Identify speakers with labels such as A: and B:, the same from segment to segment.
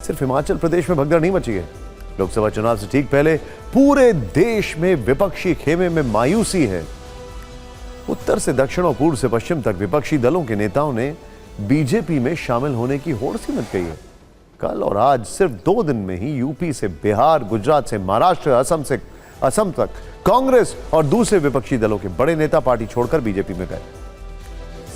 A: सिर्फ हिमाचल प्रदेश में भगदड़ नहीं मची है। लोकसभा चुनाव से ठीक पहले पूरे देश में विपक्षी खेमे में मायूसी है। उत्तर से दक्षिण और पूर्व से पश्चिम तक विपक्षी दलों के नेताओं ने बीजेपी में शामिल होने की होड़ सी मच गई है। कल और आज सिर्फ 2 दिन में ही यूपी से बिहार, गुजरात से महाराष्ट्र, असम तक कांग्रेस और दूसरे विपक्षी दलों के बड़े नेता पार्टी छोड़कर बीजेपी में गए।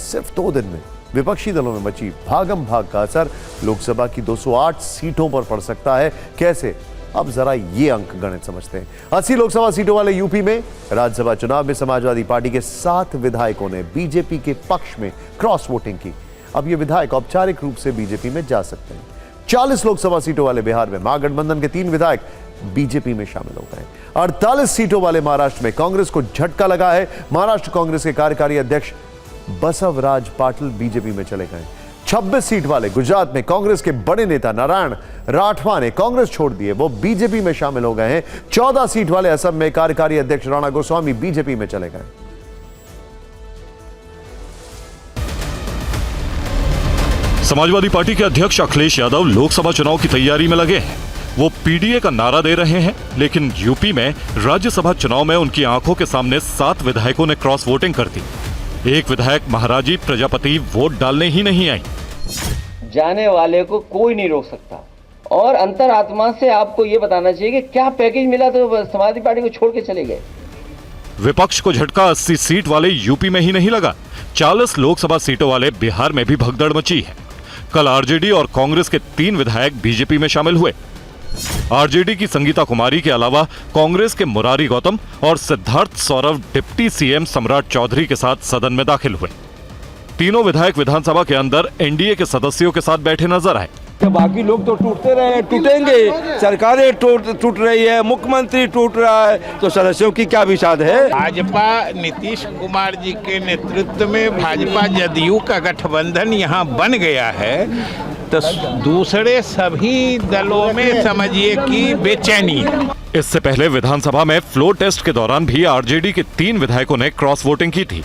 A: सिर्फ 2 दिन में विपक्षी दलों में मची भागम भाग का असर लोकसभा की 208 सीटों पर पड़ सकता है। कैसे? अब जरा ये अंक गणित समझते हैं। 80 लोकसभा सीटों वाले यूपी में राज्यसभा चुनाव में समाजवादी पार्टी के 7 विधायकों ने बीजेपी के पक्ष में क्रॉस वोटिंग की। अब ये विधायक औपचारिक रूप से बीजेपी में जा सकते हैं। 40 लोकसभा सीटों वाले बिहार में महागठबंधन के 3 विधायक बीजेपी में शामिल हो गए। 48 सीटों वाले महाराष्ट्र में कांग्रेस को झटका लगा है। महाराष्ट्र कांग्रेस के कार्यकारी अध्यक्ष बसवराज पाटिल बीजेपी में चले गए। 26 सीट वाले गुजरात में कांग्रेस के बड़े नेता नारायण राठवा ने कांग्रेस छोड़ दिए, वो बीजेपी में शामिल हो गए हैं। 14 सीट वाले असम में कार्यकारी अध्यक्ष राणा गोस्वामी बीजेपी में चले गए।
B: समाजवादी पार्टी के अध्यक्ष अखिलेश यादव लोकसभा चुनाव की तैयारी में लगे हैं। वो पीडीए का नारा दे रहे हैं, लेकिन यूपी में राज्यसभा चुनाव में उनकी आंखों के सामने 7 विधायकों ने क्रॉस वोटिंग कर दी। एक विधायक महाराजी प्रजापति वोट डालने ही नहीं आई।
C: जाने वाले को कोई नहीं रोक सकता और अंतरात्मा से आपको ये बताना चाहिए कि क्या पैकेज मिला तो समाजवादी पार्टी को छोड़ के चले गए।
B: विपक्ष को झटका 80 सीट वाले यूपी में ही नहीं लगा, 40 लोकसभा सीटों वाले बिहार में भी भगदड़ मची है। कल आरजेडी और कांग्रेस के 3 विधायक बीजेपी में शामिल हुए। आरजेडी की संगीता कुमारी के अलावा कांग्रेस के मुरारी गौतम और सिद्धार्थ सौरभ डिप्टी सीएम सम्राट चौधरी के साथ सदन में दाखिल हुए। तीनों विधायक विधानसभा के अंदर एनडीए के सदस्यों के साथ बैठे नजर आए।
D: बाकी लोग तो टूटते रहे, टूटेंगे, सरकारें टूट रही है, मुख्यमंत्री टूट रहा है, तो सदस्यों की क्या विषाद है।
E: भाजपा नीतीश कुमार जी के नेतृत्व में भाजपा जदयू का गठबंधन यहाँ बन गया है, तो दूसरे सभी दलों में समझिए कि बेचैनी है।
B: इससे पहले विधानसभा में फ्लोर टेस्ट के दौरान भी आरजेडी के 3 विधायकों ने क्रॉस वोटिंग की थी।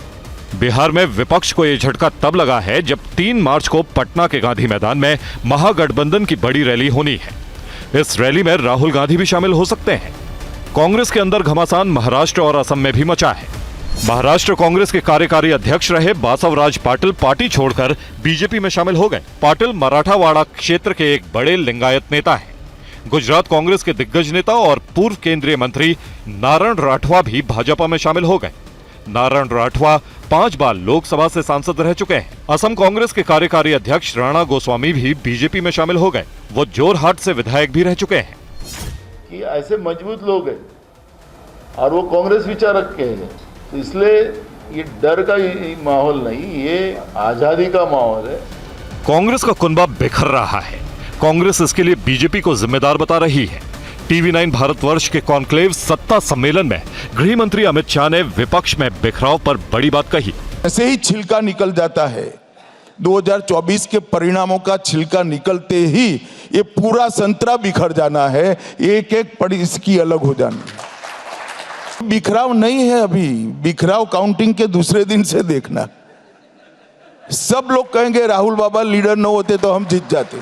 B: बिहार में विपक्ष को यह झटका तब लगा है जब 3 मार्च को पटना के गांधी मैदान में महागठबंधन की बड़ी रैली होनी है। इस रैली में राहुल गांधी भी शामिल हो सकते हैं। कांग्रेस के अंदर घमासान महाराष्ट्र और असम में भी मचा है। महाराष्ट्र कांग्रेस के कार्यकारी अध्यक्ष रहे बसवराज पाटिल पार्टी छोड़कर बीजेपी में शामिल हो गए। पाटिल मराठावाड़ा क्षेत्र के एक बड़े लिंगायत नेता हैं। गुजरात कांग्रेस के दिग्गज नेता और पूर्व केंद्रीय मंत्री नारायण राठवा भी भाजपा में शामिल हो गए। नारायण राठवा 5 बार लोकसभा से सांसद रह चुके हैं। असम कांग्रेस के कार्यकारी अध्यक्ष राणा गोस्वामी भी बीजेपी में शामिल हो गए। वो जोरहाट से विधायक भी रह चुके हैं।
F: कि ऐसे मजबूत लोग हैं और वो कांग्रेस विचारक के हैं, तो इसलिए ये डर का माहौल नहीं, ये आजादी का माहौल है।
B: कांग्रेस का कुनबा बिखर रहा है। कांग्रेस इसके लिए बीजेपी को जिम्मेदार बता रही है। टीवी9 भारतवर्ष के कॉन्क्लेव सत्ता सम्मेलन में गृह मंत्री अमित शाह ने विपक्ष में बिखराव पर बड़ी बात कही।
G: ऐसे ही छिलका निकल जाता है, 2024 के परिणामों का छिलका निकलते ही ये पूरा संतरा बिखर जाना है, एक एक पड़ी इसकी अलग हो जानी। बिखराव नहीं है अभी, बिखराव काउंटिंग के दूसरे दिन से देखना। सब लोग कहेंगे राहुल बाबा लीडर न होते तो हम जीत जाते।